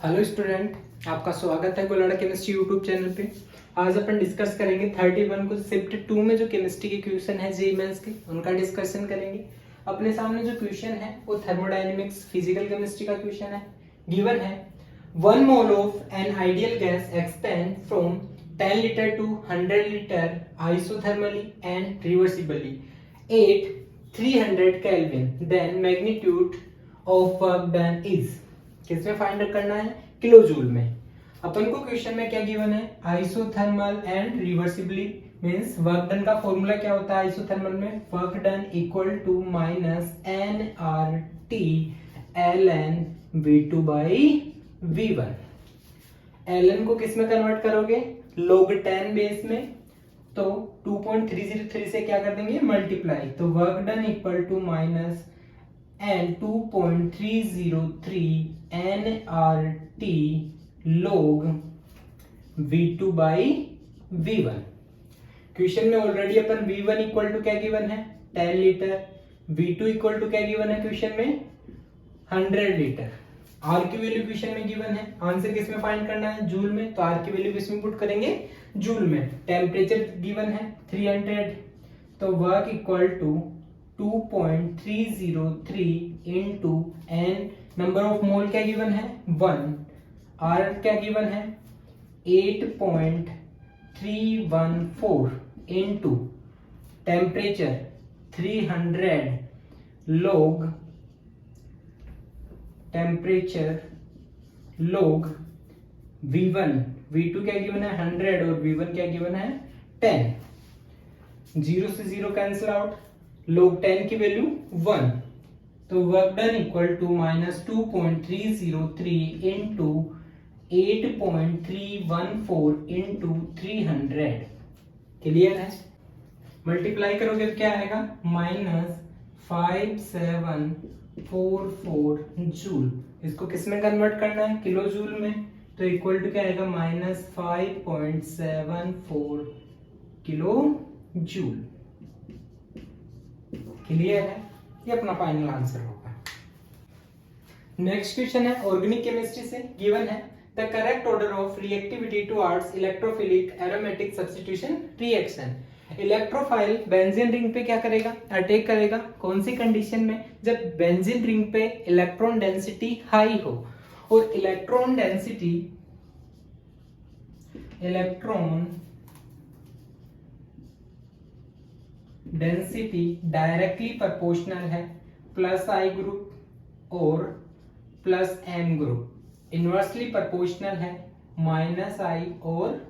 Hello student, आपका स्वागत है गोलाडा केमिस्ट्री यूट्यूब चैनल पे। आज अपन डिस्कस करेंगे 31 को शिफ्ट 2 में जो केमिस्ट्री के क्वेश्चन है जेईई मेंस के, उनका डिस्कशन करेंगे। अपने सामने जो क्वेश्चन है वो थर्मोडायनेमिक्स फिजिकल केमिस्ट्री का क्वेश्चन है। गिवन है 1 mole of an ideal gas expand from 10 litre to 100 litre isothermally and reversibly at 300 kelvin, then magnitude of work done is. किसमें फाइंड आउट करना है? किलो जूल में। अपन को क्वेश्चन में क्या गिवन है? Isothermal and reversibly means work done का फॉर्मूला क्या होता है आइसोथर्मल में? Work done equal to minus n R T l n V2 by V1। ln को किस में कन्वर्ट करोगे? log 10 बेस में, तो 2.303 से क्या कर देंगे? मल्टीप्लाई, तो work done equal to minus n 2.303 nRT log V2 by V1। Question में ऑलरेडी अपन V1 इक्वल टू क्या गिवन है? 10 लीटर। V2 इक्वल टू क्या गिवन है क्वेश्चन में? 100 लीटर। R की वैल्यू क्वेश्चन में गिवन है, आंसर किस में फाइंड करना है? जूल में, तो R की वैल्यू किस में पुट करेंगे? जूल में। टेम्परेचर गिवन है 300, तो work equal to 2.303 into n, number of mole क्या गिवन है? 1। आर क्या गिवन है? 8.314 into temperature 300 log temperature log V1। V2 क्या गिवन है? 100 और V1 क्या गिवन है? 10। 0 से 0 कैंसिल आउट, log 10 की वैल्यू 1, तो work done equal to minus 2.303 into 8.314 into 300। Clear है? मल्टीप्लाई करोगे तो क्या आएगा? Minus 5744 joule. इसको किस में कन्वर्ट करना है? किलो जूल में, तो इक्वल टू क्या आएगा? Minus 5.74 kilo joule. क्लियर है? ये अपना फाइनल आंसर होगा। नेक्स्ट क्वेश्चन है ऑर्गेनिक केमिस्ट्री से। गिवन है the correct order of reactivity towards electrophilic aromatic substitution reaction. Electrophile benzene ring पे क्या करेगा? अटैक करेगा। कौन सी कंडीशन में? जब बेंजीन रिंग पे इलेक्ट्रॉन डेंसिटी हाई हो, और इलेक्ट्रॉन डेंसिटी डायरेक्टली प्रोपोर्शनल है प्लस आई ग्रुप और plus M group, inversely proportional है माइनस आई और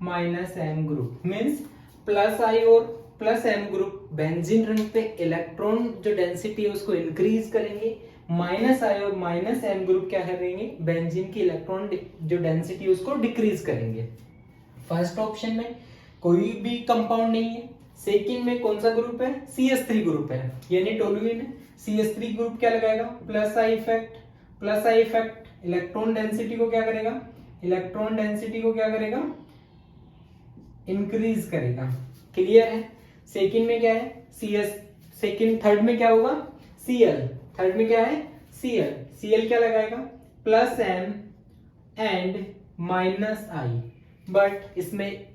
minus M group. Means plus I और plus M group benzene ring पे इलेक्ट्रॉन जो डेंसिटी है उसको इंक्रीज करेंगे, माइनस आई और माइनस एम ग्रुप क्या करेंगे? बेंजीन की इलेक्ट्रॉन जो डेंसिटी है उसको डिक्रीज करेंगे। फर्स्ट ऑप्शन में कोई भी कंपाउंड नहीं है। सेकेंड में कौन सा ग्रुप है? CH3 ग्रुप है, यानी टोलुइन है। CH3 ग्रुप क्या लगाएगा? Plus I effect. Plus I effect electron density को क्या करेगा? इलेक्ट्रॉन डेंसिटी को क्या करेगा? इंक्रीज करेगा। क्लियर है? सेकेंड में क्या है? थर्ड में क्या होगा? Cl। थर्ड में क्या है? Cl क्या लगाएगा? Plus M and minus I, but इसमें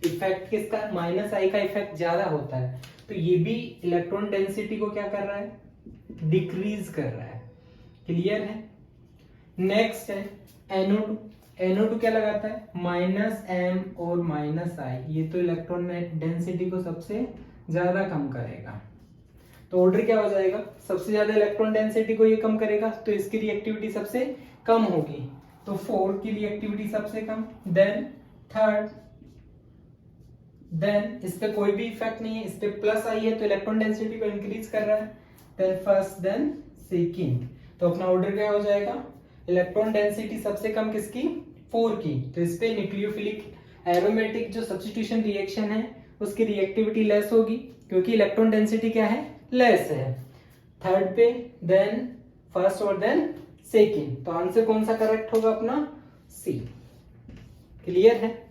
इफेक्ट किसका? माइनस आई का इफेक्ट ज्यादा होता है, तो ये भी इलेक्ट्रॉन डेंसिटी को क्या कर रहा है? डिक्रीज कर रहा है। क्लियर है? नेक्स्ट है NO2। NO2 क्या लगाता है? माइनस एम और माइनस आई, ये तो इलेक्ट्रॉन डेंसिटी को सबसे ज्यादा कम करेगा, तो ऑर्डर क्या हो जाएगा? सबसे ज्यादा इलेक्ट्रॉन डेंसिटी को ये कम करेगा, तो इसकी रिएक्टिविटी सबसे कम होगी, तो 4 की रिएक्टिविटी सबसे कम। देन थर्ड, देन इस पे कोई भी इफेक्ट नहीं है, इस पे प्लस आई है तो इलेक्ट्रॉन डेंसिटी को इंक्रीज कर रहा है। देन फर्स्ट, देन सेकंड, तो अपना ऑर्डर क्या हो जाएगा? इलेक्ट्रॉन डेंसिटी सबसे कम किसकी? 4 की, तो इस पे न्यूक्लियोफिलिक एरोमेटिक जो सब्स्टिट्यूशन रिएक्शन है उसकी रिएक्टिविटी लेस होगी, क्योंकि इलेक्ट्रॉन डेंसिटी क्या है? लेस है। थर्ड पे, देन फर्स्ट और देन सेकंड, तो आंसर कौन सा करेक्ट होगा अपना? C। क्लियर है?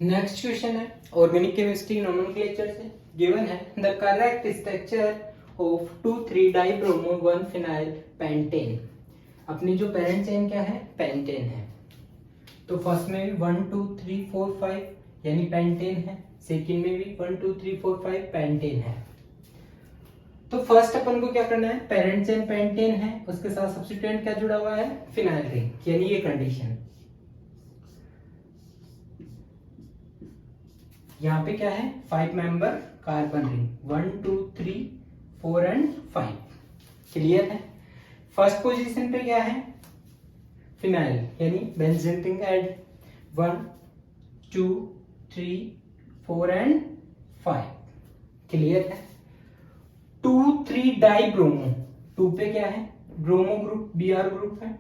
नेक्स्ट क्वेश्चन है ऑर्गेनिक केमिस्ट्री नोमेनक्लेचर से। गिवन है the correct structure of two three dibromo one phenyl pentane. अपनी जो पेरेंट चेन क्या है, पेंटेन है। तो फर्स्ट में भी 1 2 3 4 5 यानी पेंटेन है, सेकेंड में भी 1 2 3 4 5 पेंटेन है। तो फर्स्ट अपन को क्या करना है, पेरेंट चेन पेंटेन है, उसके साथ सब्स्टिट्यूएंट क्या जुड़ा हुआ है, फिनाइल रिंग, यानी ये कंडीशन। यहाँ पे क्या है, 5 member carbon ring, 1 2 3 4 and 5। Clear है। फर्स्ट पोजीशन पे क्या है, फिनाइल यानी benzene ring add, 1 2 3 4 and 5। Clear है। 2,3-डाइब्रोमो, 2 पे क्या है, ब्रोमो ग्रुप, Br ग्रुप है,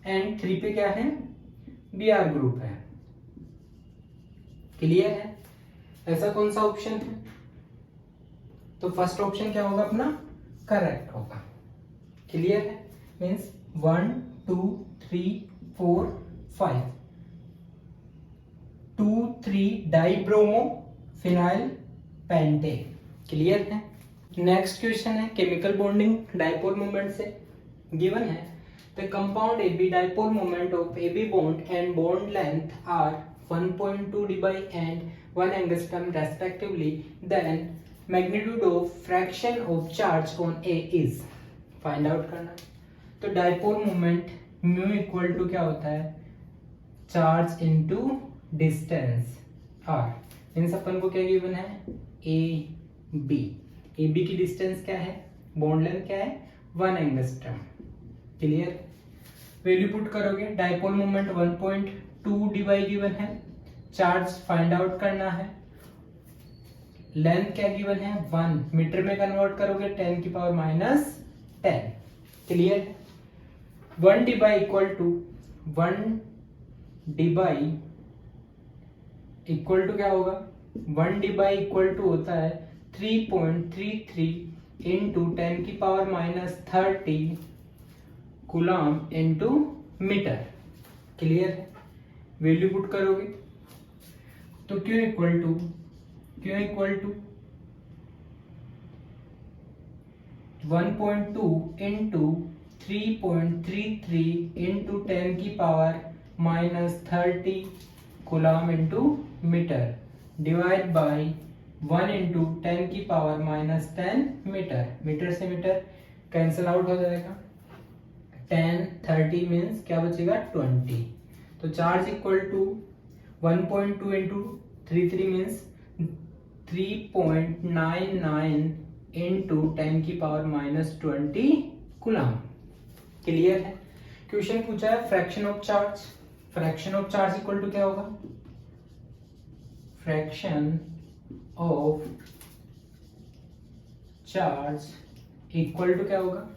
एंड 3 पे क्या है, Br ग्रुप है। क्लियर है। ऐसा कौन सा ऑप्शन है, तो फर्स्ट ऑप्शन क्या होगा अपना, करेक्ट होगा। क्लियर है। Means 1 2 3 4 5, two three dibromo phenyl pentane. Clear है। नेक्स्ट क्वेश्चन है केमिकल बॉन्डिंग डाइपोल मोमेंट से गिवन है, the compound AB dipole moment of AB bond and bond length are 1.2 dB and 1 angstrom respectively, then magnitude of fraction of charge on A is, find out करना। तो dipole moment mu equal to क्या होता है, charge into distance r। Means अपन को क्या given है, AB की डिस्टेंस क्या है, बॉन्ड लेंथ क्या है, 1 एंगस्ट्रम। क्लियर। वैल्यू पुट करोगे, डाइपोल मोमेंट 1.2 dB गिवन है, चार्ज फाइंड आउट करना है, लेंथ क्या गिवन है 1, मीटर में कन्वर्ट करोगे 10 की power -10। Clear. 1 dB equal to 1 dB equal to क्या होगा, 1 dB इक्वल टू होता है 3.33 इंटू 10 की power -30 coulomb into metre. Clear है। वैल्यू पुट करोगे तो Q equal to 1.2 into 3.33 into 10 की power -30 coulomb into metre divide by 1 into 10 की पावर -10 मीटर। मीटर से मीटर कैंसिल आउट हो जाएगा, 10 30 मीन्स क्या बचेगा 20। तो charge equal to 1.2 into 33 means 3.99 into 10 की पावर -20 कूलम। क्लियर है। क्वेश्चन पूछा है fraction of charge, fraction of charge equal to क्या होगा, fraction of charge equal to क्या होगा,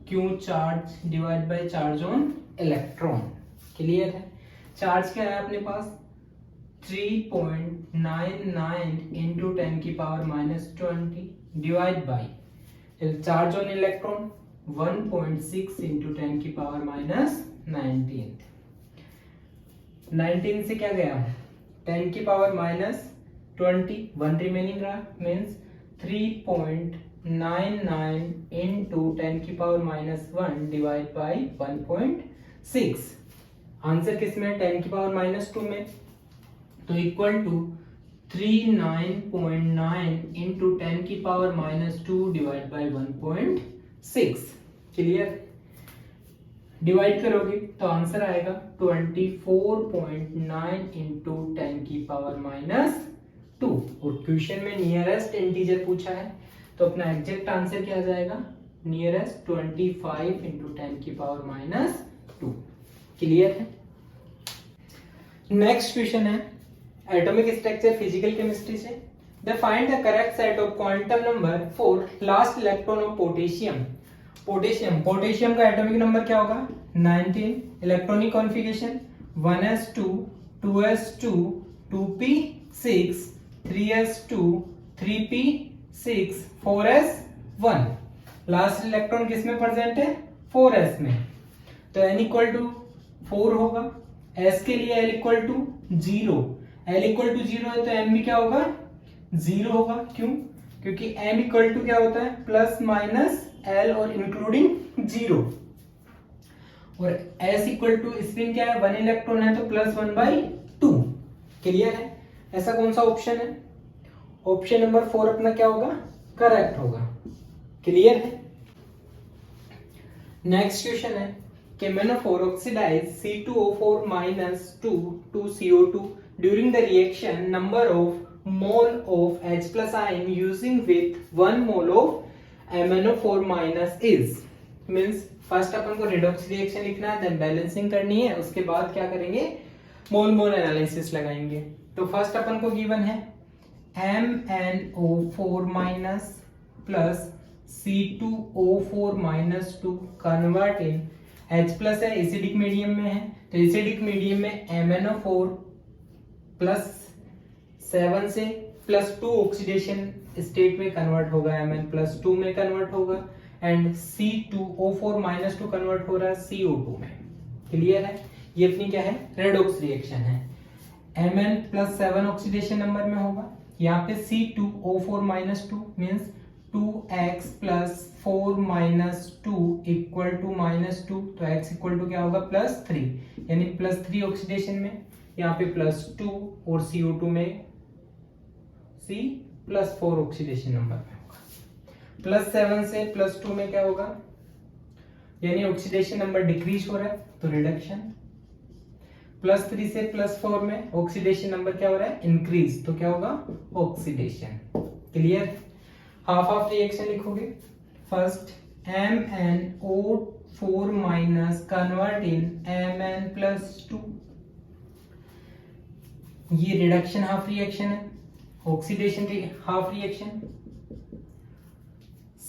Q charge divide by charge on electron. Clear है। Charge क्या है अपने पास 3.99 इंटू 10 की power -20 divide by charge on electron 1.6 into 10 की पावर -19। 19 से क्या गया 10 की पावर -20, 1 रिमेनिंग रहा, मीन्स 3.99 इंटू 10 की पावर -1 डिवाइड बाई 1.6। आंसर किस में, 10 की पावर -2 में, तो इक्वल टू 39.9 इंटू 10 की power -2 divide by 1.6। Clear. Divide करोगे तो आंसर आएगा 24.9 इंटू 10 की पावर -2। और क्वेश्चन में नियरेस्ट इंटीजर पूछा है, तो अपना एग्जैक्ट आंसर क्या आ जाएगा, नियरेस्ट 25 इंटू 10 की पावर -2। क्लियर है। नेक्स्ट क्वेश्चन है एटॉमिक स्ट्रक्चर फिजिकल केमिस्ट्री से, the find the correct set of quantum number for last electron of potassium. Potassium का एटॉमिक नंबर क्या होगा 19, electronic configuration 1s2 2s2 2p6 3s2 3p6 4s1। Last electron किस में present है 4s में, तो n equal to 4 होगा, s के लिए l equal to 0, l equal to 0 है तो m भी क्या होगा 0 होगा। क्यों, क्योंकि m इक्वल टू क्या होता है प्लस माइनस l और इंक्लूडिंग 0, और s इक्वल टू स्पिन क्या है 1 इलेक्ट्रॉन है तो प्लस 1/2। क्लियर है? ऐसा कौन सा ऑप्शन है? ऑप्शन नंबर 4 अपना क्या होगा, करेक्ट होगा। क्लियर है? नेक्स्ट क्वेश्चन है KMnO4 oxidize C2O4 minus 2 to CO2 during the reaction number of mole of H plus ion using with 1 mole of MnO4 minus is। Means first अपन को redox reaction लिखना है, then balancing करनी है, उसके बाद क्या करेंगे मोल मोल एनालिसिस लगाएंगे। तो फर्स्ट अपन को गिवन है MnO4 minus plus C2O4 minus 2 convert इन H प्लस है, एसिडिक मीडियम में है, तो एसिडिक मीडियम में MnO4 प्लस 7 से प्लस 2 ऑक्सीडेशन स्टेट में कन्वर्ट होगा, Mn प्लस 2 में कन्वर्ट होगा, एंड C2O4 माइनस 2 कन्वर्ट हो रहा है CO2 में। क्लियर है? ये अपनी क्या है, रेडॉक्स रिएक्शन है। Mn प्लस 7 ऑक्सीडेशन नंबर में होगा, यहाँ पे C2O4 minus 2 means 2x plus 4 minus 2 equal to minus 2, तो x इक्वल टू क्या होगा प्लस 3, यानी प्लस 3 ऑक्सीडेशन में, यहाँ पे प्लस 2 और CO2 में C प्लस 4 ऑक्सीडेशन नंबर में होगा। प्लस 7 से प्लस 2 में क्या होगा, यानी ऑक्सीडेशन नंबर डिक्रीज हो रहा है तो रिडक्शन। प्लस 3 से प्लस 4 में ऑक्सीडेशन नंबर क्या हो रहा है, इंक्रीज, तो क्या होगा oxidation. Clear? Half half reaction लिखोगे, first MnO4 minus convert in Mn plus 2, ये रिडक्शन हाफ रिएक्शन है, oxidation half reaction.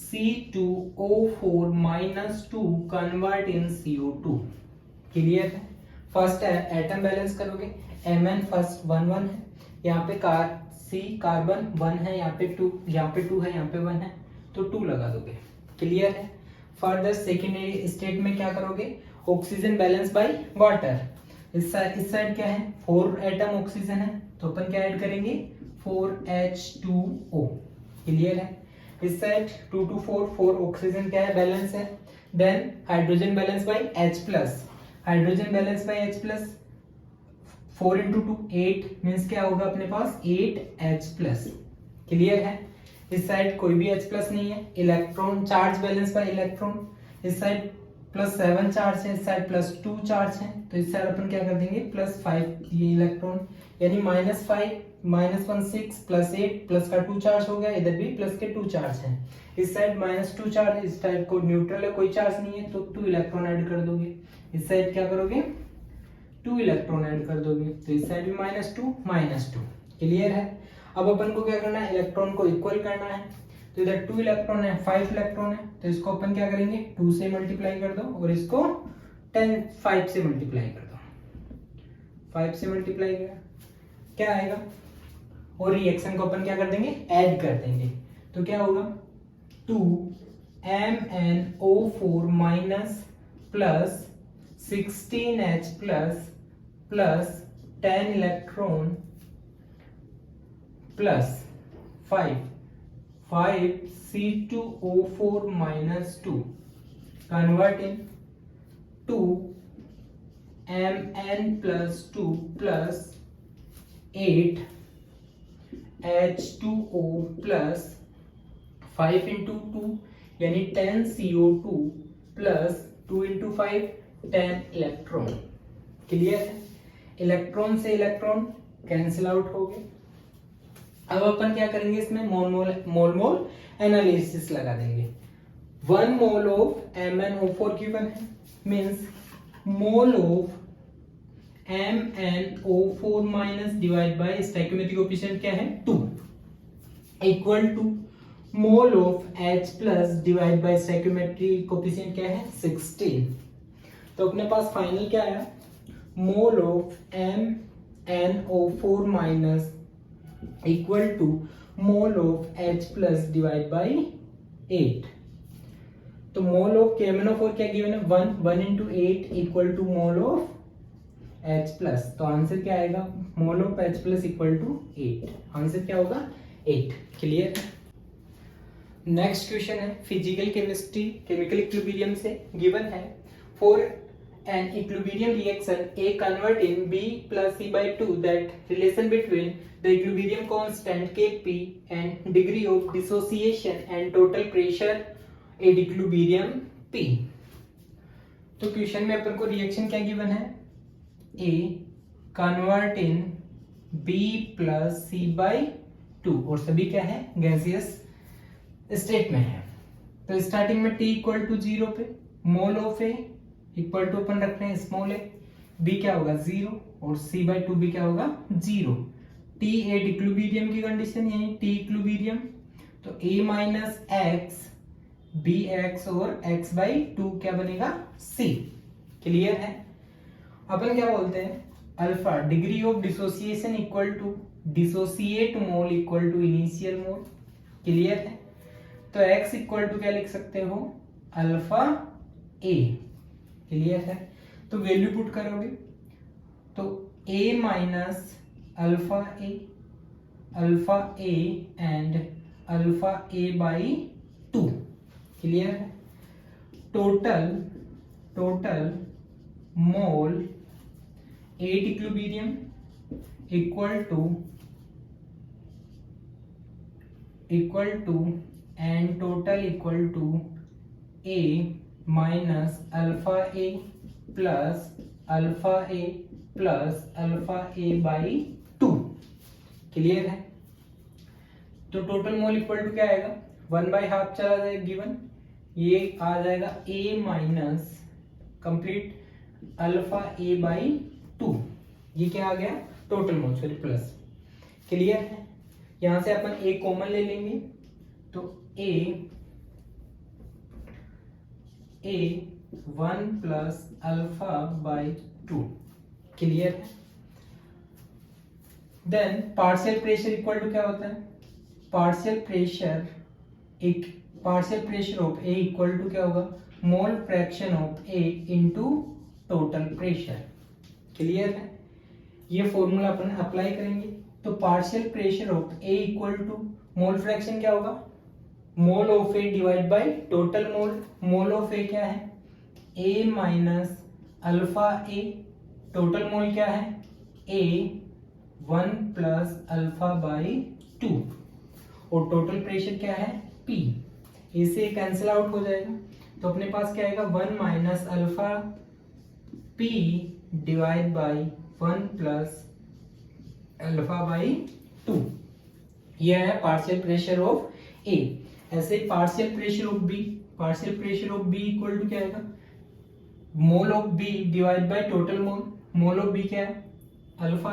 C2O4 minus 2 convert in CO2। Clear है? फर्स्ट एटम बैलेंस करोगे, Mn फर्स्ट 1 1 है, यहाँ पे C कार्बन 1 है, यहाँ पे 2, यहाँ पे 2 है, यहाँ पे 1 है, तो 2 लगा दोगे। क्लियर है? फर्दर सेकेंडरी स्टेट में क्या करोगे, ऑक्सीजन बैलेंस बाय वाटर। इस साइड क्या है 4 एटम ऑक्सीजन है, तो अपन क्या ऐड करेंगे 4H2O। क्लियर है? इस साइड 2 to 4 ऑक्सीजन क्या है बैलेंस है, then hydrogen balance by H plus, hydrogen balance by H plus 4 into 2 8 means क्या होगा अपने पास 8H प्लस। क्लियर है? इस साइड कोई भी H प्लस नहीं है, electron charge balance bye electron, इस साइड प्लस 7 चार्ज है, इस साइड प्लस 2 चार्ज है, तो इस साइड अपन क्या कर देंगे प्लस 5 ये इलेक्ट्रॉन, यानी -5 -1 6 प्लस 8 प्लस का 2 चार्ज हो गया, इधर भी प्लस के 2 चार्ज है, इस साइड -2 चार्ज, इस साइड को न्यूट्रल है कोई चार्ज नहीं है, तो 2 इलेक्ट्रॉन ऐड कर दोगे, इस साइड क्या करोगे 2 इलेक्ट्रॉन ऐड कर दोगे, तो इस साइड भी -2 क्लियर है? अब अपन को क्या करना है, इलेक्ट्रॉन को इक्वल करना है, तो इधर 2 इलेक्ट्रॉन है 5 इलेक्ट्रॉन है, तो इसको अपन क्या करेंगे 2 से मल्टीप्लाई कर दो और इसको 5 से मल्टीप्लाई कर दो, 5 से मल्टीप्लाई क्या आएगा, और रिएक्शन को अपन क्या कर देंगे ऐड कर देंगे, तो क्या होगा 2 MnO4 minus plus 16H plus 10 electron plus 5 C2O4 minus 2 convert इन 2 Mn plus 2 plus 8 H2O plus 5 into 2 यानी 10 CO2 plus 2 into 5 10 electron. Clear है? इलेक्ट्रॉन से इलेक्ट्रॉन कैंसिल आउट हो गए। अब अपन क्या करेंगे इसमें मोल मोल एनालिसिस लगा देंगे। 1 मोल ऑफ MnO4 गिवन है, means mole of MnO4 minus divide by stoichiometric coefficient क्या है 2 equal to mole of H plus divide by stoichiometric coefficient क्या है 16। तो अपने पास फाइनल क्या आया, mole of MnO4 minus equal to mole of H plus divide by 8। तो मोल ऑफ KMnO4 क्या गिवन है 1 into 8 equal to mole of H plus. तो आंसर क्या आएगा, mole of H plus equal to 8। Answer क्या होगा 8। Clear. Next question है physical chemistry chemical equilibrium से। गिवन है for an equilibrium reaction A convert in B plus C/2 that relation between the equilibrium constant Kp and degree of dissociation and total pressure at equilibrium P। तो question में अपन को reaction क्या given है, A convert in B plus C/2 और सभी क्या है गैसियस स्टेट में है। तो स्टार्टिंग में T इक्वल टू 0 पे mole of A equal to अपन रख रहे हैं स्मॉल ए, B क्या होगा 0 और C/2 भी क्या होगा 0। T एट इक्विलिब्रियम की कंडीशन यानी T इक्विलिब्रियम, तो A माइनस एक्स BX और x/2 क्या बनेगा C। क्लियर है। अपन क्या बोलते हैं alpha degree of dissociation equal to dissociate mole equal to initial mole. Clear है। तो x इक्वल टू क्या लिख सकते हो अल्फा a। क्लियर है। तो वैल्यू पुट करोगे तो a minus alpha a and alpha a/2। Clear है। Total mole at equilibrium equal to and total equal to A minus alpha A plus alpha A/2। Clear है। तो total mole equal to क्या आएगा 1/2 चला जाएगा given, ये आ जाएगा A minus complete alpha A/2। ये क्या आ गया total mole sorry plus. Clear है। यहां से अपन A कॉमन ले लेंगे तो A 1 प्लस अल्फा/2। क्लियर है। Then partial pressure equal to क्या होता है partial pressure of A equal to क्या होगा mole fraction of A into total pressure. Clear है। ये फॉर्मूला अपन अप्लाई करेंगे तो partial pressure of A equal to mole fraction क्या होगा mole of A divide by total mole of A क्या है A minus alpha A, total mole क्या है A 1 प्लस अल्फा/2 और टोटल प्रेशर क्या है P। इसे कैंसिल आउट हो जाएगा तो अपने पास क्या आएगा 1 minus alpha P divide by 1 plus alpha by two. यह है पार्शियल प्रेशर ऑफ A। ऐसे partial pressure of B equal to क्या आएगा mole of B divide by total mole of B क्या है अल्फा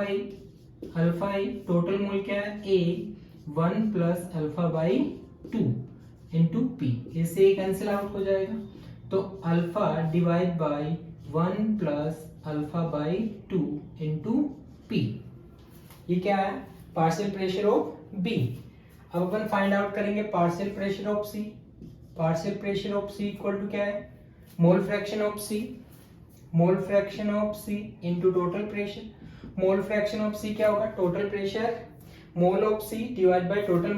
A टोटल मोल क्या है A 1 plus alpha by two into P। इससे कैंसिल आउट हो जाएगा तो alpha divide by 1 plus alpha by two into P। ये क्या है पार्शियल प्रेशर ऑफ B। अब अपन फाइंड आउट करेंगे partial pressure of C। Partial pressure of C equal to क्या है mole fraction of C into total pressure. Mole fraction of C क्या होगा total pressure mole of C divide by total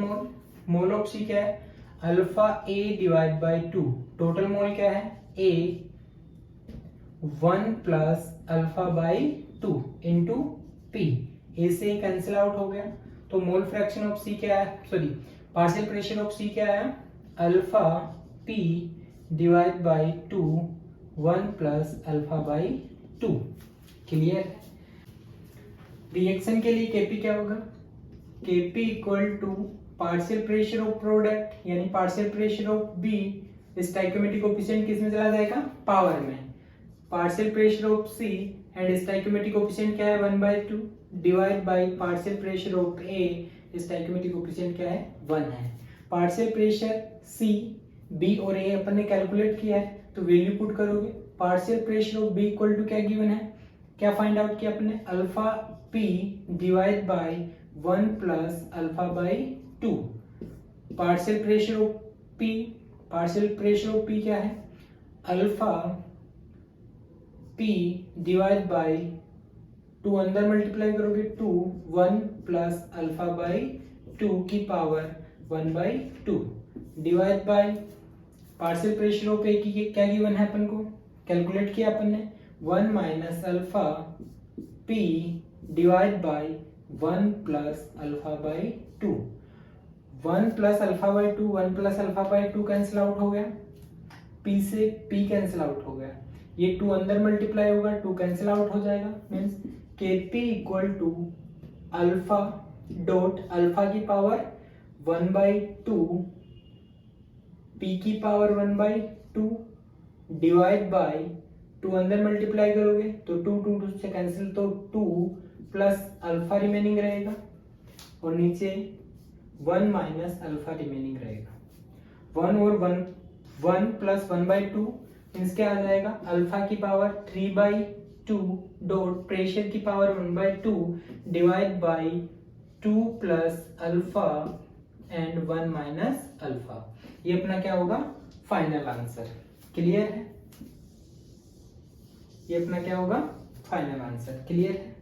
mole of C क्या है alpha A divide by 2, total mole क्या है A 1 plus alpha by two into P। A से cancel out हो गया तो मोल फ्रैक्शन ऑफ C क्या है sorry partial pressure of C क्या है alpha P divide by 2 1 plus alpha by two. Clear. Reaction के लिए Kp क्या होगा Kp equal to partial pressure of product यानी partial pressure of B stoichiometric coefficient किस में चला जाएगा पावर में। Partial pressure of C and stoichiometric coefficient क्या है 1/2 divide by partial pressure of A stoichiometric coefficient क्या है 1 है। पार्शियल प्रेशर C B और A अपन ने कैलकुलेट किया है तो वैल्यू पुट करोगे partial pressure of B equal to क्या गिवन है क्या फाइंड आउट किया अपने alpha P divide by 1 plus alpha by two. Partial pressure of P क्या है अल्फा P डिवाइड बाय 2 अंदर मल्टीप्लाई करोगे 2 1 प्लस अल्फा/2 की power 1/2 divide by partial pressure of A की क्या गिवन है अपन को, कैलकुलेट किया अपन ने, 1 minus alpha P divide by 1 plus alpha by 2। 1 plus alpha by 2, 1 plus alpha by 2 cancel out हो गया, p से p कैंसिल आउट हो गया, ये 2 अंदर मल्टीप्लाई होगा, 2 कैंसिल आउट हो जाएगा, means kp equal to alpha dot alpha की पावर 1/2 p की पावर 1/2 डिवाइड बाय 2 अंदर मल्टीप्लाई करोगे तो 2 से कैंसिल, तो 2 प्लस अल्फा रिमेनिंग रहेगा और नीचे 1 माइनस अल्फा रिमेनिंग रहेगा। 1 और 1 प्लस 1/2 मीन्स क्या आ जाएगा, अल्फा की पावर 3/2 डॉट प्रेशर की power 1/2 divide by 2 plus alpha and 1 minus alpha. ये अपना क्या होगा, फाइनल आंसर। क्लियर है, ये अपना क्या होगा, फाइनल आंसर। क्लियर है।